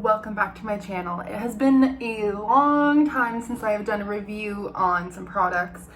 welcome back to my channel. It has been a long time since I have done a review on some products,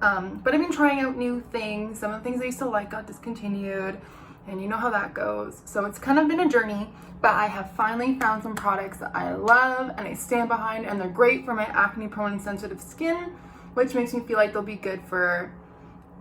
but I've been trying out new things. Some of the things I used to like got discontinued, and you know how that goes. So it's kind of been a journey, but I have finally found some products that I love and I stand behind, and they're great for my acne prone and sensitive skin, which makes me feel like they'll be good for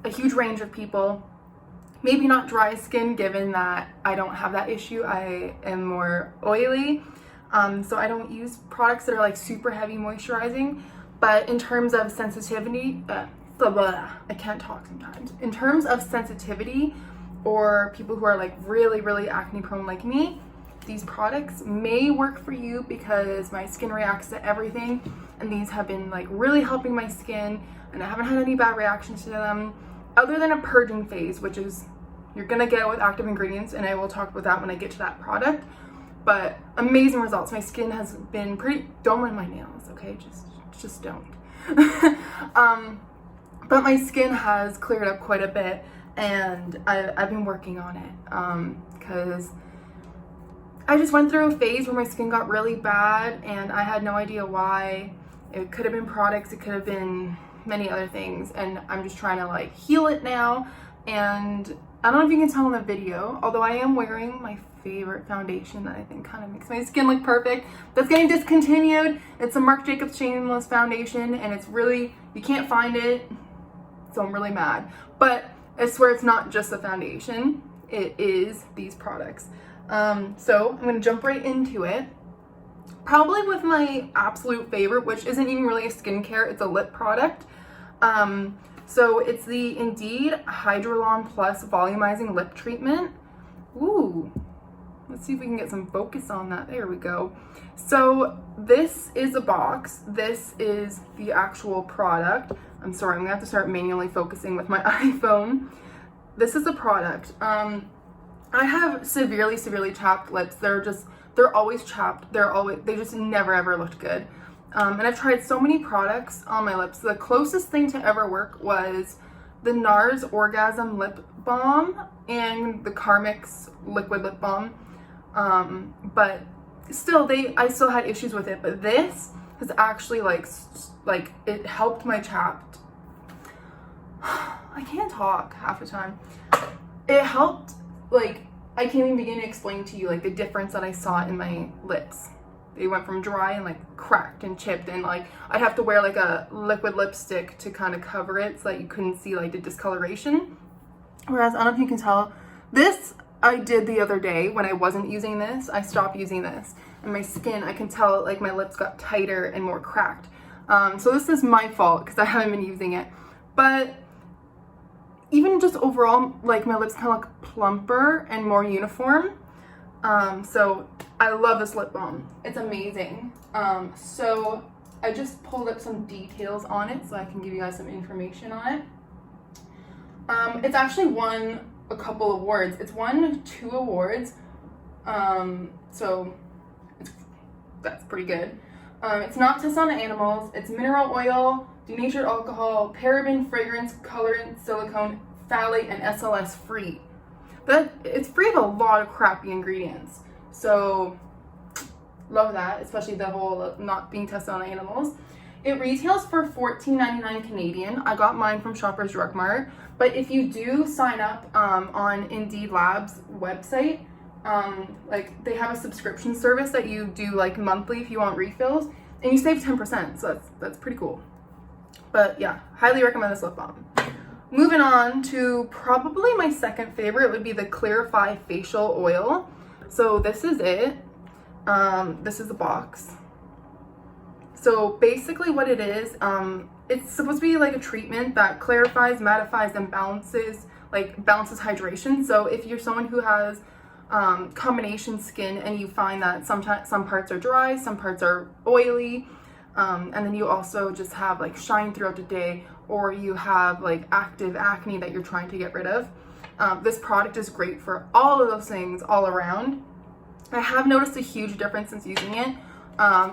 a huge range of people. Maybe not dry skin, given that I don't have that issue. I am more oily, so I don't use products that are like super heavy moisturizing. But in terms of sensitivity, I can't talk sometimes. In terms of sensitivity, or people who are like really acne prone like me, these products may work for you because my skin reacts to everything, and these have been like really helping my skin, and I haven't had any bad reactions to them, other than a purging phase, which is you're gonna get with active ingredients, and I will talk about that when I get to that product. But amazing results. My skin has been pretty, don't mind my nails, okay? Just don't. But my skin has cleared up quite a bit, and I've been working on it because I just went through a phase where my skin got really bad and I had no idea why. It could have been products, it could have been many other things, and I'm just trying to like heal it now. And I don't know if you can tell in the video, although I am wearing my favorite foundation that I think kind of makes my skin look perfect. That's getting discontinued. It's a Marc Jacobs Shameless foundation, and it's really, you can't find it, so I'm really mad. But I swear it's not just a foundation, it is these products. So I'm gonna jump right into it. Probably with my absolute favorite, which isn't even really a skincare, it's a lip product. So it's the Indeed Hydrolon Plus Volumizing Lip Treatment. Ooh, let's see if we can get some focus on that. There we go. So this is a box. This is the actual product. I'm sorry, I'm gonna have to start manually focusing with my iPhone. This is a product. I have severely chapped lips. They're always chapped. They just never ever looked good. And I've tried so many products on my lips. The closest thing to ever work was the NARS Orgasm Lip Balm and the Carmix Liquid Lip Balm. But still, I still had issues with it. But this has actually like it helped my chapped. I can't talk half the time. It helped, like, I can't even begin to explain to you like the difference that I saw in my lips. They went from dry and like cracked and chipped, and like I'd have to wear like a liquid lipstick to kind of cover it so that you couldn't see like the discoloration. Whereas, I don't know if you can tell, this I did the other day when I wasn't using this. I stopped using this, and my skin, I can tell like my lips got tighter and more cracked. So this is my fault because I haven't been using it. But even just overall, like my lips kind of look plumper and more uniform. So I love this lip balm. It's amazing. So I just pulled up some details on it so I can give you guys some information on it. It's actually won a couple awards. It's won 2 awards. So that's pretty good. It's not tested on animals. It's mineral oil, denatured alcohol, paraben, fragrance, colorant, silicone, phthalate, and SLS free. But it's free of a lot of crappy ingredients. So love that, especially the whole not being tested on animals. It retails for $14.99 Canadian. I got mine from Shoppers Drug Mart. But if you do sign up on Indeed Labs website, like they have a subscription service that you do like monthly if you want refills, and you save 10%. So that's pretty cool. But yeah, highly recommend this lip balm. Moving on to probably my second favorite would be the Clarify Facial Oil. So this is it. This is the box. So basically what it is, it's supposed to be like a treatment that clarifies, mattifies, and balances hydration. So if you're someone who has combination skin and you find that sometimes some parts are dry, some parts are oily, and then you also just have like shine throughout the day, or you have like active acne that you're trying to get rid of, this product is great for all of those things all around. I have noticed a huge difference since using it.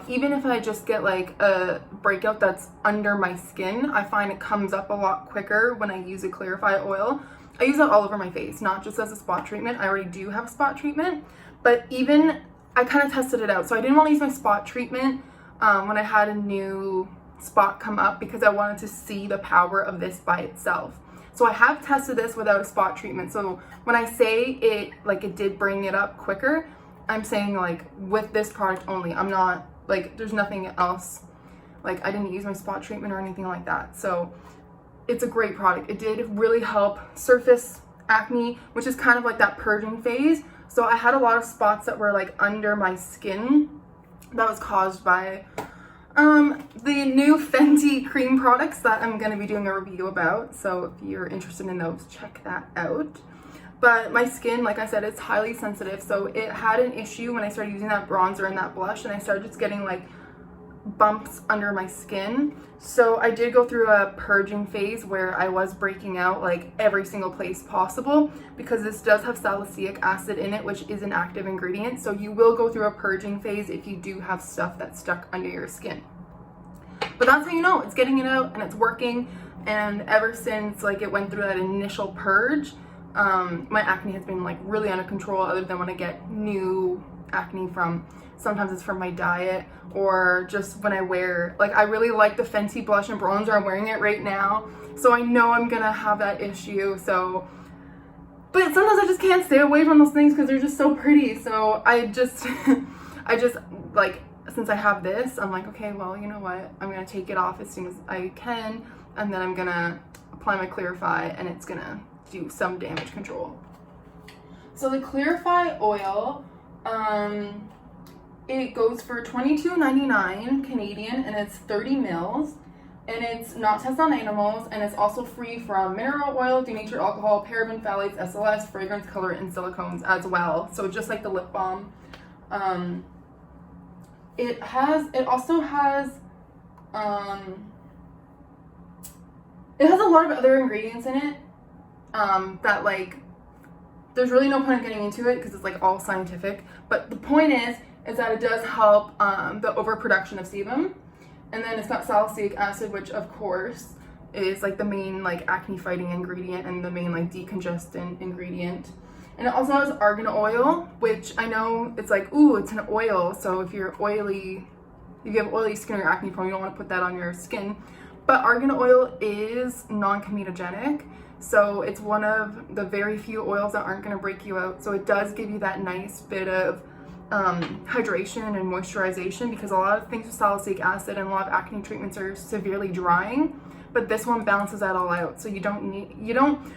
Even if I just get like a breakout that's under my skin, I find it comes up a lot quicker when I use a Clarify oil. I use it all over my face, not just as a spot treatment. I already do have a spot treatment, but even I kind of tested it out. So I didn't want to use my spot treatment when I had a new spot come up, because I wanted to see the power of this by itself. So I have tested this without a spot treatment. So when I say it, like it did bring it up quicker, I'm saying like with this product only. I'm not like, there's nothing else. Like I didn't use my spot treatment or anything like that. So it's a great product. It did really help surface acne, which is kind of like that purging phase. So I had a lot of spots that were like under my skin that was caused by the new Fenty cream products that I'm going to be doing a review about. So if you're interested in those, check that out. But my skin, like I said, it's highly sensitive. So it had an issue when I started using that bronzer and that blush, and I started just getting like bumps under my skin. So I did go through a purging phase where I was breaking out like every single place possible, because this does have salicylic acid in it, which is an active ingredient. So you will go through a purging phase if you do have stuff that's stuck under your skin. But that's how you know it's getting it out and it's working. And ever since like it went through that initial purge, my acne has been like really under control, other than when I get new acne from, sometimes it's from my diet or just when I wear, like I really like the Fenty blush and bronzer. I'm wearing it right now, so I know I'm gonna have that issue. So, but sometimes I just can't stay away from those things because they're just so pretty. So I just like, since I have this, I'm like, okay, well, you know what, I'm gonna take it off as soon as I can, and then I'm gonna apply my Clarify, and it's gonna do some damage control. So the Clarify oil, it goes for $22.99 Canadian, and it's 30 mils, and it's not tested on animals, and it's also free from mineral oil, denatured alcohol, paraben, phthalates, SLS, fragrance, color, and silicones as well. So just like the lip balm. It also has a lot of other ingredients in it that like, there's really no point in getting into it because it's like all scientific. But the point is that it does help the overproduction of sebum. And then it's got salicylic acid, which of course is like the main like acne fighting ingredient and the main like decongestant ingredient. And it also has argan oil, which I know it's like, ooh, it's an oil. So if you're oily, if you have oily skin or acne prone, you don't want to put that on your skin. But argan oil is non-comedogenic. So it's one of the very few oils that aren't going to break you out. So it does give you that nice bit of hydration and moisturization, because a lot of things with salicylic acid and a lot of acne treatments are severely drying, but this one balances that all out. So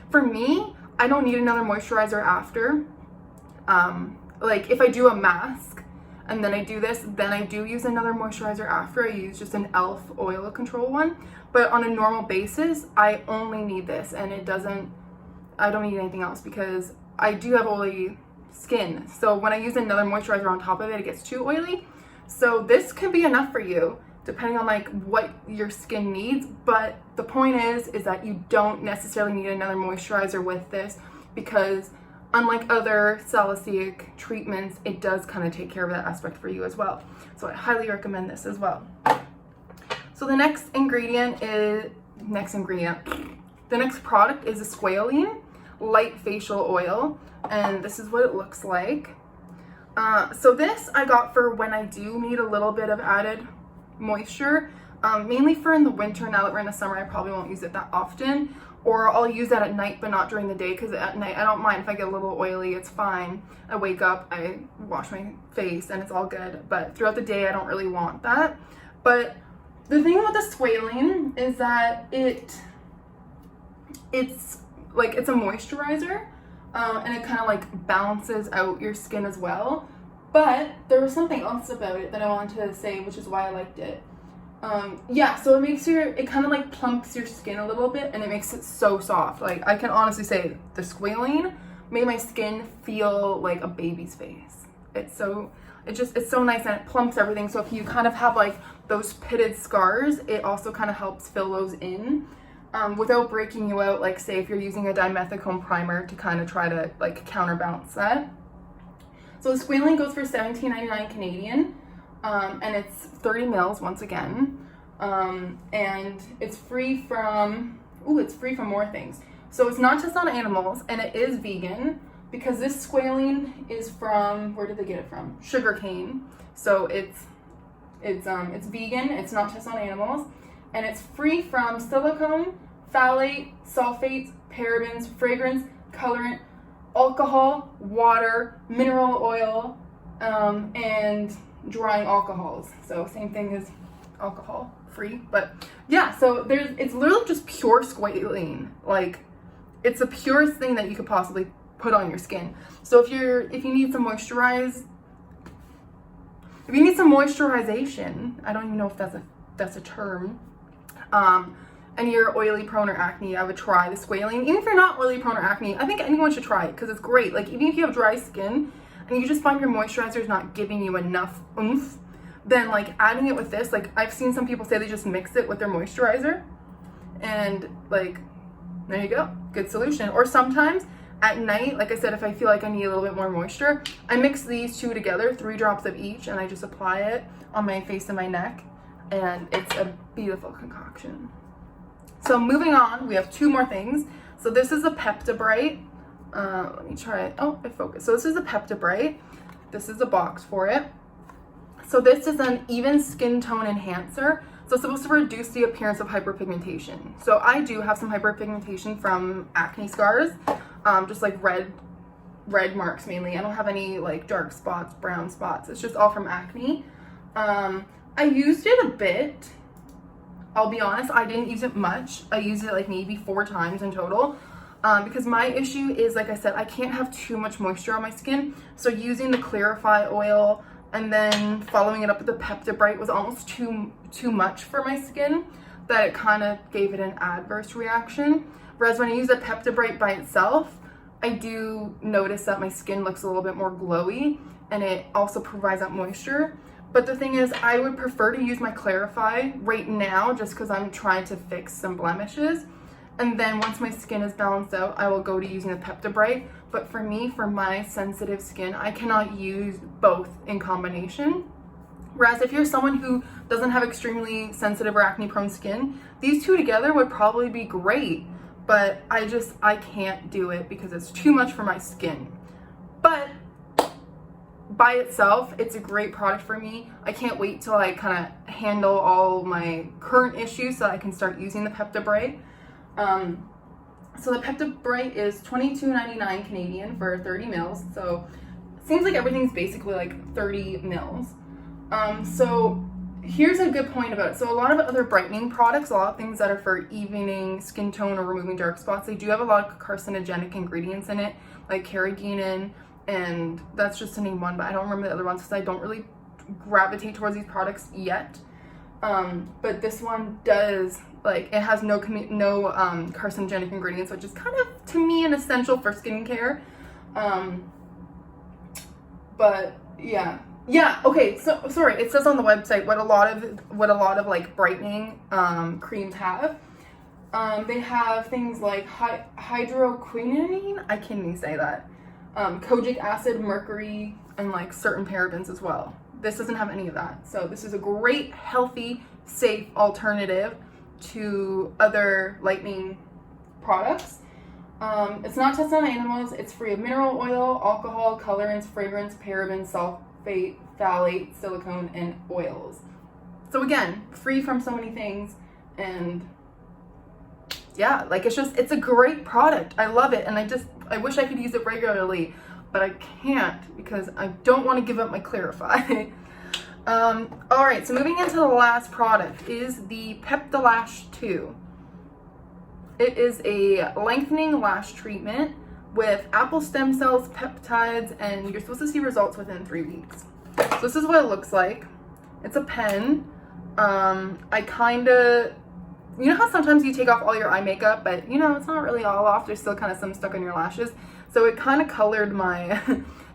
for me, I don't need another moisturizer after. Like if I do a mask and then I do this, then I do use another moisturizer after. I use just an e.l.f. oil control one. But on a normal basis, I only need this, and I don't need anything else because I do have oily skin. So when I use another moisturizer on top of it, it gets too oily. So this could be enough for you, depending on like what your skin needs. But the point is that you don't necessarily need another moisturizer with this, because unlike other salicylic treatments, it does kind of take care of that aspect for you as well. So I highly recommend this as well. So the next product is a Squalene light facial oil, and this is what it looks like. So this I got for when I do need a little bit of added moisture, mainly for in the winter. Now that we're in the summer, I probably won't use it that often, or I'll use that at night but not during the day, because at night I don't mind if I get a little oily. It's fine. I wake up, I wash my face, and it's all good. But throughout the day I don't really want that. But the thing about the Squalene is that it's a moisturizer, and it kind of like balances out your skin as well. But there was something else about it that I wanted to say, which is why I liked it. So it kind of like plumps your skin a little bit, and it makes it so soft. Like I can honestly say the Squalene made my skin feel like a baby's face. It's so nice, and it plumps everything. So if you kind of have like those pitted scars, it also kind of helps fill those in without breaking you out. Like say if you're using a dimethicone primer to kind of try to like counterbalance that. So the Squalene goes for $17.99 Canadian, and it's 30 mils once again, and it's free from more things. So it's not just on animals, and it is vegan. because this squalene is from, where did they get it from? Sugarcane. So it's vegan, it's not tested on animals, and it's free from silicone, phthalate, sulfates, parabens, fragrance, colorant, alcohol, water, mineral oil, and drying alcohols. So same thing as alcohol free, but yeah, so it's literally just pure squalene. Like, it's the purest thing that you could possibly put on your skin. So if you need some moisturization, I don't even know if that's a term, and you're oily prone or acne, I would try the squalene. Even if you're not oily prone or acne, I think anyone should try it because it's great. Like, even if you have dry skin and you just find your moisturizer is not giving you enough oomph, then like adding it with this, like I've seen some people say they just mix it with their moisturizer, and like, there you go, good solution. Or sometimes at night, like I said, if I feel like I need a little bit more moisture, I mix these two together, 3 drops of each, and I just apply it on my face and my neck, and it's a beautiful concoction. So moving on, we have 2 more things. So this is a Pepti Bright. Let me try it. Oh, it focused. So this is a Pepti Bright. This is a box for it. So this is an even skin tone enhancer. So it's supposed to reduce the appearance of hyperpigmentation. So I do have some hyperpigmentation from acne scars, just like red marks mainly. I don't have any like dark spots, brown spots. It's just all from acne. I used it a bit. I'll be honest, I didn't use it much. I used it like maybe 4 times in total. Because my issue is, like I said, I can't have too much moisture on my skin. So using the Clarify oil and then following it up with the Pepti Bright was almost too much for my skin, that it kind of gave it an adverse reaction. Whereas when I use the Pepti Bright by itself, I do notice that my skin looks a little bit more glowy, and it also provides that moisture. But the thing is, I would prefer to use my Clarify right now just because I'm trying to fix some blemishes. And then once my skin is balanced out, I will go to using the Pepti Bright. But for me, for my sensitive skin, I cannot use both in combination. Whereas if you're someone who doesn't have extremely sensitive or acne prone skin, these 2 together would probably be great. But I can't do it because it's too much for my skin. But by itself, it's a great product for me. I can't wait till I kind of handle all my current issues so I can start using the Pepti Bright. So the Pepti Bright is $22.99 Canadian for 30 mils. So it seems like everything's basically like 30 mils. So here's a good point about it. So a lot of other brightening products, a lot of things that are for evening skin tone or removing dark spots, they do have a lot of carcinogenic ingredients in it, like carrageenan, and that's just to name one, but I don't remember the other ones because I don't really gravitate towards these products yet. But this one does, like, it has no carcinogenic ingredients, which is kind of, to me, an essential for skincare. But yeah, okay, so sorry, it says on the website what a lot of like brightening creams have. They have things like hydroquinone, I can't even say that, kojic acid, mercury, and like certain parabens as well. This doesn't have any of that. So this is a great, healthy, safe alternative to other lightening products. It's not tested on animals. It's free of mineral oil, alcohol, colorants, fragrance, parabens, sulfate, phthalate, silicone, and oils. So again, free from so many things, and yeah, like it's a great product. I love it, and I wish I could use it regularly, but I can't because I don't want to give up my Clarify. All right, so moving into the last product is the Pepti Lash 2. It is a lengthening lash treatment with apple stem cells, peptides, and you're supposed to see results within 3 weeks. So this is what it looks like. It's a pen. You know how sometimes you take off all your eye makeup, but you know, it's not really all off. There's still kind of some stuck on your lashes. So it kind of colored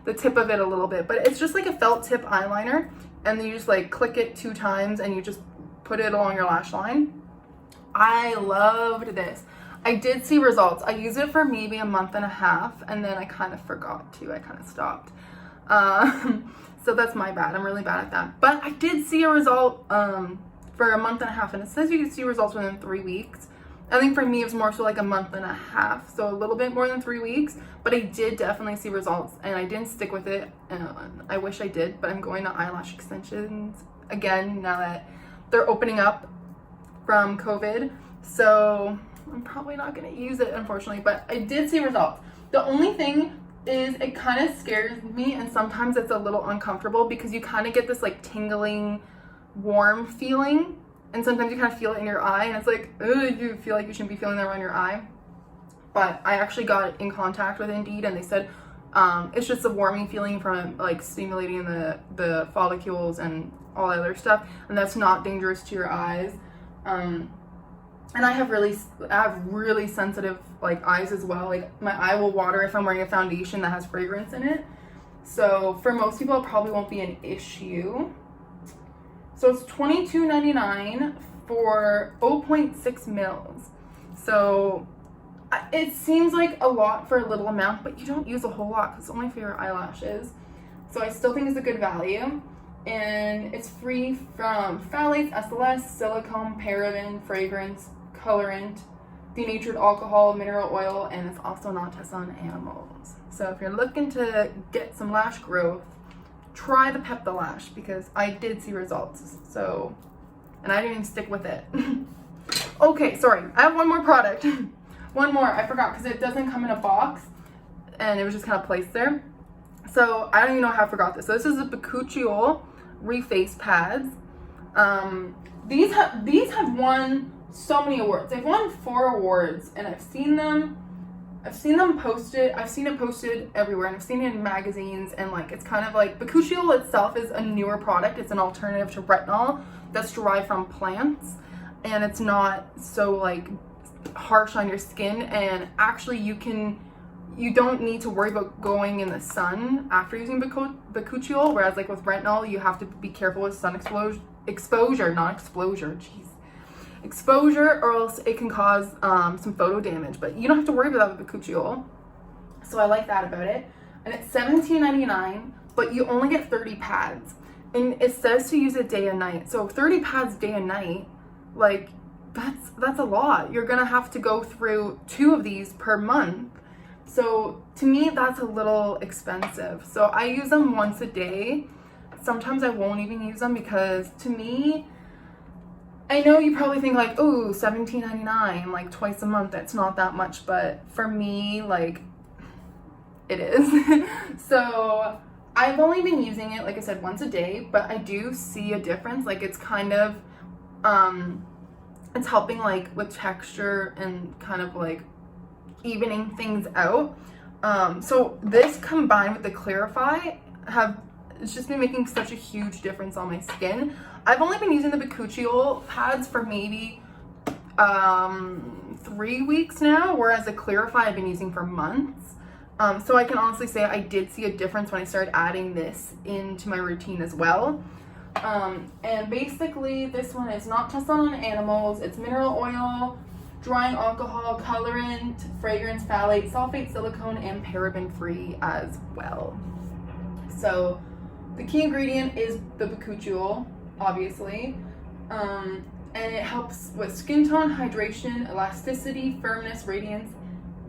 the tip of it a little bit, but it's just like a felt tip eyeliner, and then you just like click it 2 times and you just put it along your lash line. I loved this. I did see results. I used it for maybe a month and a half, and then I kind of forgot to. I kind of stopped. So that's my bad. I'm really bad at that. But I did see a result for a month and a half, and it says you can see results within 3 weeks. I think for me, it was more so like a month and a half, so a little bit more than 3 weeks, but I did definitely see results, and I didn't stick with it. I wish I did, but I'm going to eyelash extensions again now that they're opening up from COVID, so I'm probably not going to use it, unfortunately, but I did see results. The only thing is it kind of scares me, and sometimes it's a little uncomfortable because you kind of get this like tingling, warm feeling, and sometimes you kind of feel it in your eye, and it's like, ugh, you feel like you shouldn't be feeling that around your eye. But I actually got in contact with Indeed, and they said it's just a warming feeling from like stimulating the follicles and all that other stuff, and that's not dangerous to your eyes. And I have really sensitive like eyes as well. Like my eye will water if I'm wearing a foundation that has fragrance in it. So for most people, it probably won't be an issue. So it's $22.99 for 0.6 mils. So it seems like a lot for a little amount, but you don't use a whole lot because it's only for your eyelashes. So I still think it's a good value. And it's free from phthalates, SLS, silicone, paraben, fragrance, colorant, denatured alcohol, mineral oil, and it's also not tested on animals. So if you're looking to get some lash growth, try the Pepti Lash because I did see results. So, and I didn't even stick with it. Okay, sorry, I have one more product. One more, I forgot because it doesn't come in a box and it was just kind of placed there. So I don't even know how I forgot this. So this is the Bakuchiol Reface Pads. These have won so many awards. They've won 4 awards, and I've seen them posted. I've seen it posted everywhere, and I've seen it in magazines. And like, it's kind of like Bakuchiol itself is a newer product. It's an alternative to retinol that's derived from plants, and it's not so like harsh on your skin. And actually, you don't need to worry about going in the sun after using Bakuchiol, whereas like with retinol, you have to be careful with sun exposure, not exposure, exposure, or else it can cause some photo damage, but you don't have to worry about that with Bakuchiol. So I like that about it. And it's $17.99, but you only get 30 pads. And it says to use it day and night. So 30 pads day and night, like that's a lot. You're gonna have to go through 2 of these per month. So to me, that's a little expensive. So I use them once a day. Sometimes I won't even use them because to me, I know you probably think like, oh, $17.99, like twice a month, that's not that much. But for me, like, it is. So I've only been using it, like I said, once a day, but I do see a difference. Like it's kind of, it's helping like with texture and kind of like evening things out. So this combined with the Clarify it's just been making such a huge difference on my skin. I've only been using the Bakuchiol pads for maybe 3 weeks now, whereas the Clarify I've been using for months. So I can honestly say I did see a difference when I started adding this into my routine as well. And basically this one is not tested on animals. It's mineral oil, drying alcohol, colorant, fragrance, phthalate, sulfate, silicone, and paraben free as well. So the key ingredient is the Bakuchiol, obviously, and it helps with skin tone, hydration, elasticity, firmness, radiance,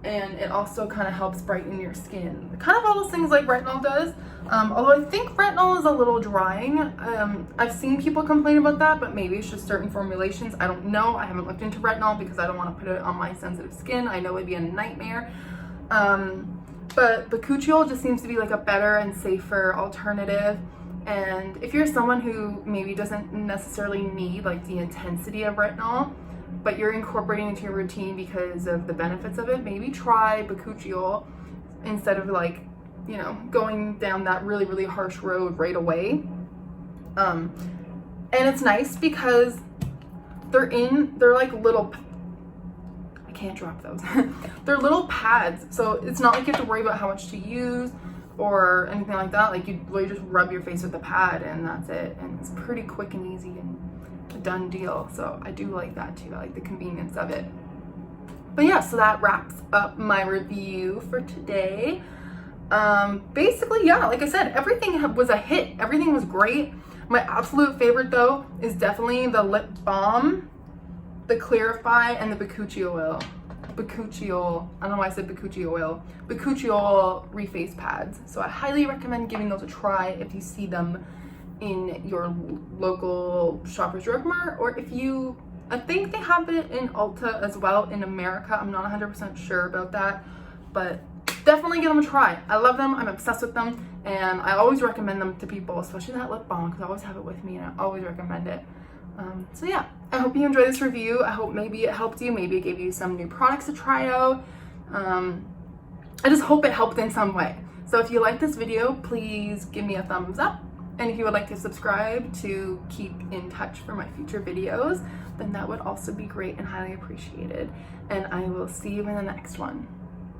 and it also kind of helps brighten your skin. Kind of all those things like retinol does, although I think retinol is a little drying. I've seen people complain about that, but maybe it's just certain formulations. I don't know. I haven't looked into retinol because I don't want to put it on my sensitive skin. I know it'd be a nightmare. But Bakuchiol just seems to be like a better and safer alternative. And if you're someone who maybe doesn't necessarily need like the intensity of retinol, but you're incorporating into your routine because of the benefits of it, maybe try Bakuchiol instead of like, you know, going down that really, really harsh road right away. And it's nice because they're like little, I can't drop those. They're little pads, so it's not like you have to worry about how much to use or anything like that. Like you literally just rub your face with the pad and that's it. And it's pretty quick and easy and a done deal. So I do like that too. I like the convenience of it. But yeah, so that wraps up my review for today. Basically, yeah, like I said, everything was a hit. Everything was great. My absolute favorite though is definitely the lip balm. the Clarify and the Bakuchiol, I don't know why I said Bakuchiol reface pads. So I highly recommend giving those a try if you see them in your local Shoppers Drug Mart, or if you, I think they have it in Ulta as well in America. I'm not 100% sure about that, but definitely give them a try. I love them, I'm obsessed with them, and I always recommend them to people, especially that lip balm, because I always have it with me and I always recommend it. So yeah, I hope you enjoyed this review. I hope maybe it helped you, maybe it gave you some new products to try out. I just hope it helped in some way. So if you like this video, please give me a thumbs up. And if you would like to subscribe to keep in touch for my future videos, then that would also be great and highly appreciated. And I will see you in the next one.